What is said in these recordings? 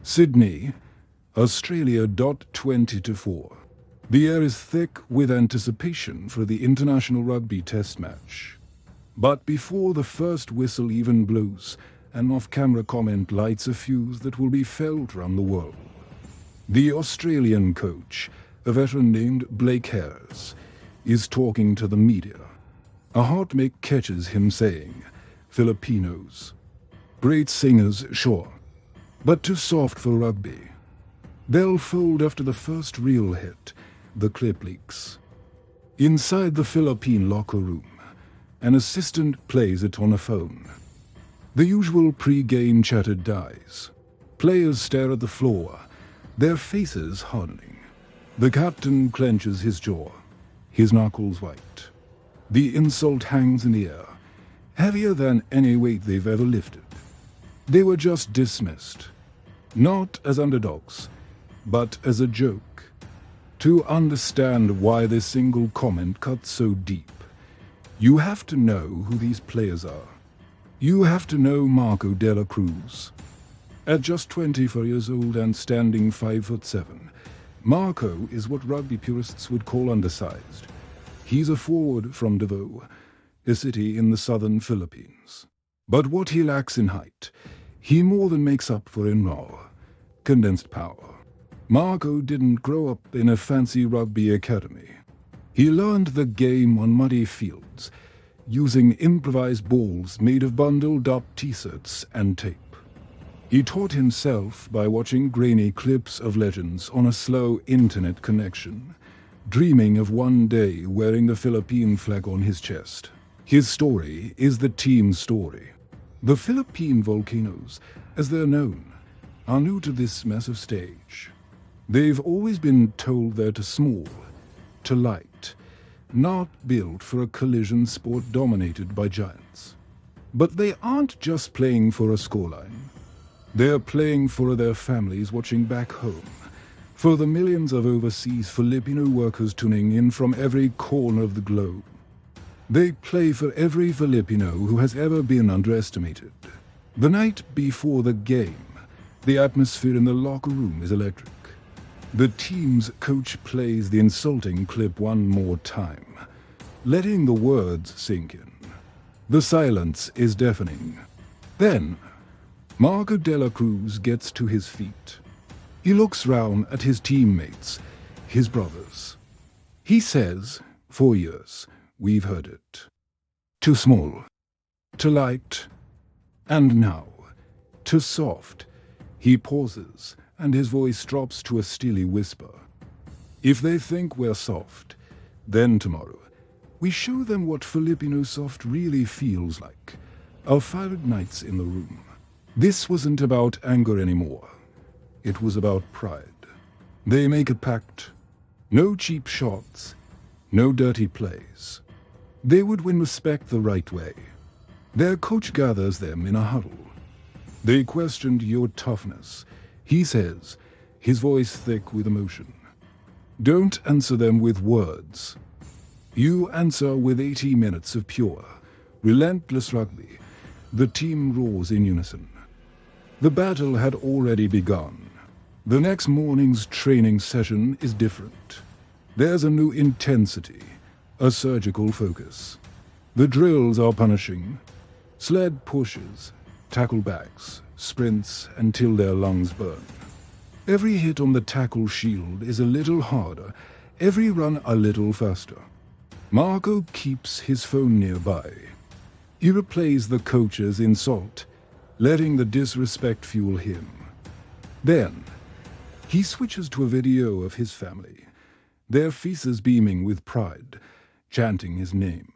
Sydney, Australia. 20 to 4. The air is thick with anticipation for the international rugby test match. But before the first whistle even blows, an off-camera comment lights a fuse that will be felt around the world. The Australian coach, a veteran named Blake Harris, is talking to the media. A heartmate catches him saying, "Filipinos. Great singers, sure, but too soft for rugby." They'll fold after the first real hit, the clip leaks. Inside the Philippine locker room, an assistant plays it on a phone. The usual pre-game chatter dies. Players stare at the floor, their faces hardening. The captain clenches his jaw, his knuckles white. The insult hangs in the air, heavier than any weight they've ever lifted. They were just dismissed, not as underdogs, but as a joke. To understand why this single comment cuts so deep, you have to know who these players are. You have to know Marco de la Cruz. At just 24 years old and standing 5'7", Marco is what rugby purists would call undersized. He's a forward from Davao, a city in the southern Philippines. But what he lacks in height, he more than makes up for in raw, condensed power. Marco didn't grow up in a fancy rugby academy. He learned the game on muddy fields, using improvised balls made of bundled-up t-shirts and tape. He taught himself by watching grainy clips of legends on a slow internet connection, dreaming of one day wearing the Philippine flag on his chest. His story is the team's story. The Philippine Volcanoes, as they're known, are new to this massive stage. They've always been told they're too small, too light, not built for a collision sport dominated by giants. But they aren't just playing for a scoreline. They're playing for their families watching back home, for the millions of overseas Filipino workers tuning in from every corner of the globe. They play for every Filipino who has ever been underestimated. The night before the game, the atmosphere in the locker room is electric. The team's coach plays the insulting clip one more time, letting the words sink in. The silence is deafening. Then, Marco de la Cruz gets to his feet. He looks round at his teammates, his brothers. He says, "For years, we've heard it. Too small, too light, and now, too soft." He pauses, and his voice drops to a steely whisper. "If they think we're soft, then tomorrow, we show them what Filipino soft really feels like. Our 5 nights in the room." This wasn't about anger anymore. It was about pride. They make a pact. No cheap shots, no dirty plays. They would win respect the right way. Their coach gathers them in a huddle. "They questioned your toughness," he says, his voice thick with emotion. "Don't answer them with words. You answer with 80 minutes of pure, relentless rugby." The team roars in unison. The battle had already begun. The next morning's training session is different. There's a new intensity, a surgical focus. The drills are punishing. Sled pushes, tackle backs, sprints until their lungs burn. Every hit on the tackle shield is a little harder, every run a little faster. Marco keeps his phone nearby. He replays the coach's insult, letting the disrespect fuel him. Then, he switches to a video of his family, their faces beaming with pride, chanting his name.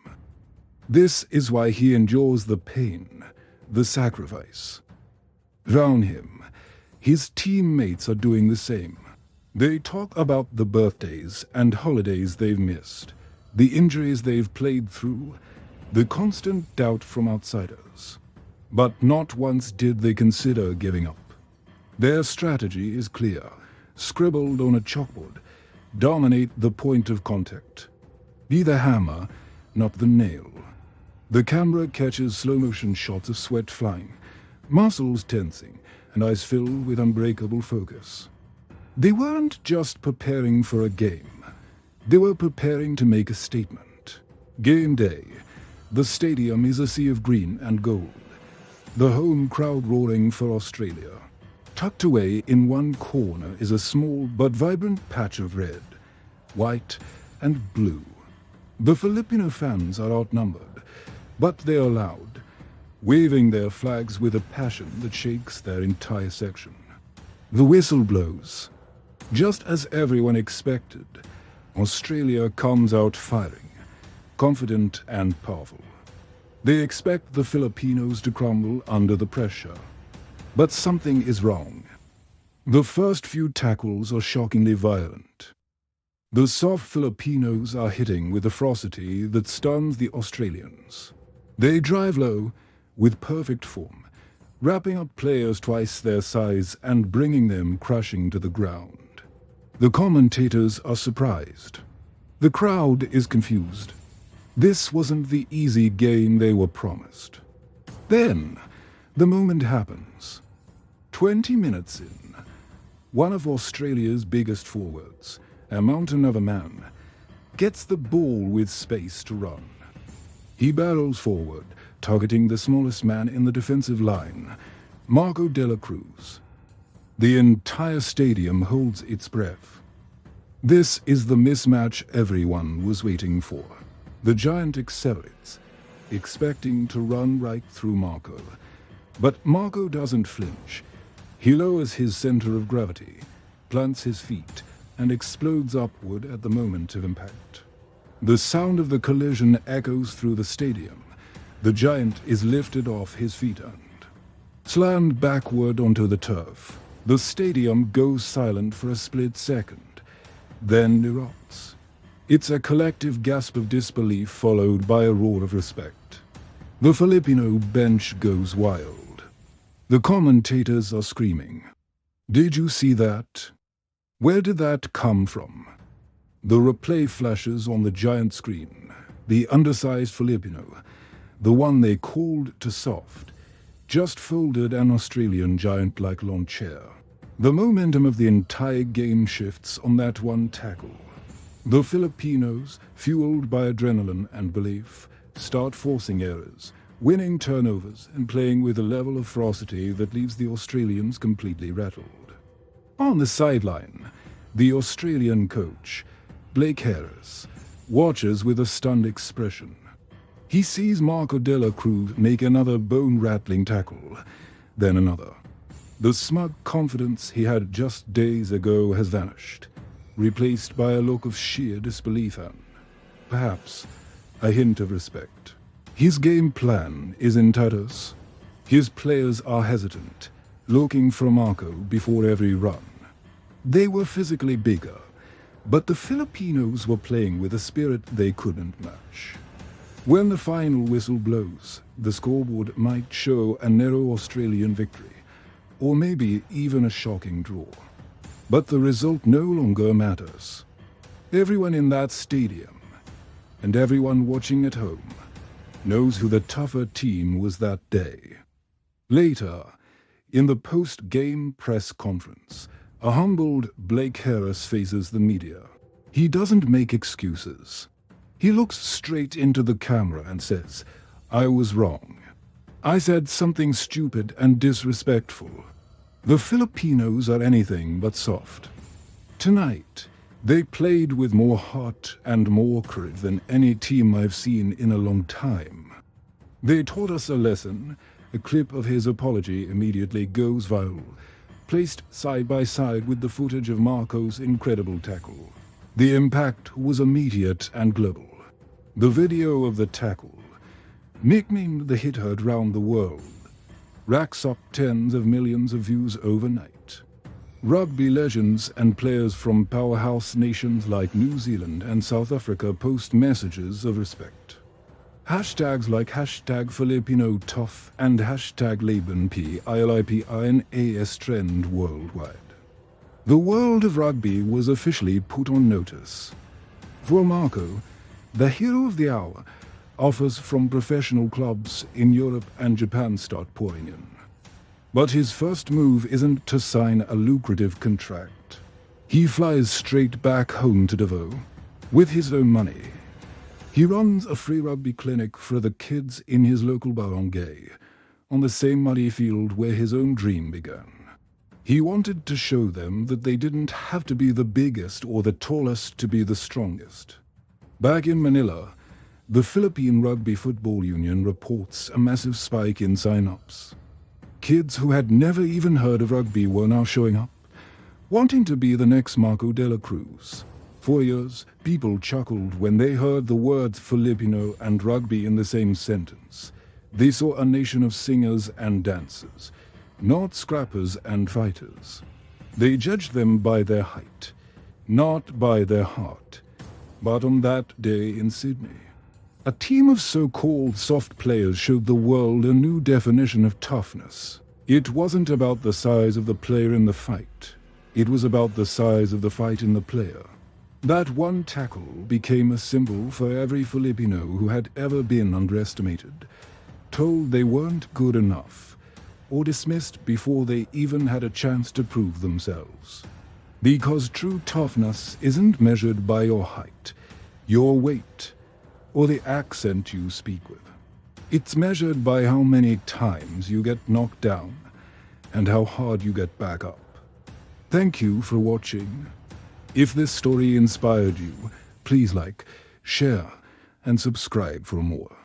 This is why he endures the pain, the sacrifice. Round him, his teammates are doing the same. They talk about the birthdays and holidays they've missed, the injuries they've played through, the constant doubt from outsiders. But not once did they consider giving up. Their strategy is clear, scribbled on a chalkboard. Dominate the point of contact. Be the hammer, not the nail. The camera catches slow-motion shots of sweat flying, muscles tensing, and eyes filled with unbreakable focus. They weren't just preparing for a game. They were preparing to make a statement. Game day. The stadium is a sea of green and gold. The home crowd roaring for Australia. Tucked away in one corner is a small but vibrant patch of red, white, and blue. The Filipino fans are outnumbered, but they are loud, waving their flags with a passion that shakes their entire section. The whistle blows. Just as everyone expected, Australia comes out firing, confident and powerful. They expect the Filipinos to crumble under the pressure. But something is wrong. The first few tackles are shockingly violent. The soft Filipinos are hitting with a ferocity that stuns the Australians. They drive low, with perfect form, wrapping up players twice their size and bringing them crashing to the ground. The commentators are surprised. The crowd is confused. This wasn't the easy game they were promised. Then, the moment happens. 20 minutes in, one of Australia's biggest forwards, a mountain of a man, gets the ball with space to run. He barrels forward, targeting the smallest man in the defensive line, Marco de la Cruz. The entire stadium holds its breath. This is the mismatch everyone was waiting for. The giant accelerates, expecting to run right through Marco. But Marco doesn't flinch. He lowers his center of gravity, plants his feet, and explodes upward at the moment of impact. The sound of the collision echoes through the stadium. The giant is lifted off his feet and slammed backward onto the turf. The stadium goes silent for a split second, then erupts. It's a collective gasp of disbelief followed by a roar of respect. The Filipino bench goes wild. The commentators are screaming. Did you see that? Where did that come from? The replay flashes on the giant screen. The undersized Filipino, the one they called to soft, just folded an Australian giant like lawn chair. The momentum of the entire game shifts on that one tackle. The Filipinos, fueled by adrenaline and belief, start forcing errors, winning turnovers and playing with a level of ferocity that leaves the Australians completely rattled. On the sideline, the Australian coach, Blake Harris, watches with a stunned expression. He sees Marco de la Cruz make another bone-rattling tackle, then another. The smug confidence he had just days ago has vanished, replaced by a look of sheer disbelief and, perhaps, a hint of respect. His game plan is in tatters. His players are hesitant, looking for Marco before every run. They were physically bigger, but the Filipinos were playing with a spirit they couldn't match. When the final whistle blows, the scoreboard might show a narrow Australian victory, or maybe even a shocking draw. But the result no longer matters. Everyone in that stadium, and everyone watching at home, knows who the tougher team was that day. Later, in the post-game press conference, a humbled Blake Harris faces the media. He doesn't make excuses. He looks straight into the camera and says, "I was wrong. I said something stupid and disrespectful." The Filipinos are anything but soft. Tonight, they played with more heart and more courage than any team I've seen in a long time. They taught us a lesson. A clip of his apology immediately goes viral, placed side by side with the footage of Marco's incredible tackle. The impact was immediate and global. The video of the tackle, nicknamed the hit heard round the world, racks up tens of millions of views overnight. Rugby legends and players from powerhouse nations like New Zealand and South Africa post messages of respect. Hashtags like #FilipinoTough and #LebenPilipinas trend worldwide. The world of rugby was officially put on notice. For Marco, the hero of the hour, offers from professional clubs in Europe and Japan start pouring in. But his first move isn't to sign a lucrative contract. He flies straight back home to Davao with his own money. He runs a free rugby clinic for the kids in his local barangay, on the same muddy field where his own dream began. He wanted to show them that they didn't have to be the biggest or the tallest to be the strongest. Back in Manila, the Philippine Rugby Football Union reports a massive spike in sign-ups. Kids who had never even heard of rugby were now showing up, wanting to be the next Marco de la Cruz. For years, people chuckled when they heard the words Filipino and rugby in the same sentence. They saw a nation of singers and dancers, not scrappers and fighters. They judged them by their height, not by their heart. But on that day in Sydney, a team of so-called soft players showed the world a new definition of toughness. It wasn't about the size of the player in the fight. It was about the size of the fight in the player. That one tackle became a symbol for every Filipino who had ever been underestimated, told they weren't good enough, or dismissed before they even had a chance to prove themselves. Because true toughness isn't measured by your height, your weight, or the accent you speak with. It's measured by how many times you get knocked down and how hard you get back up. Thank you for watching. If this story inspired you, please like, share, and subscribe for more.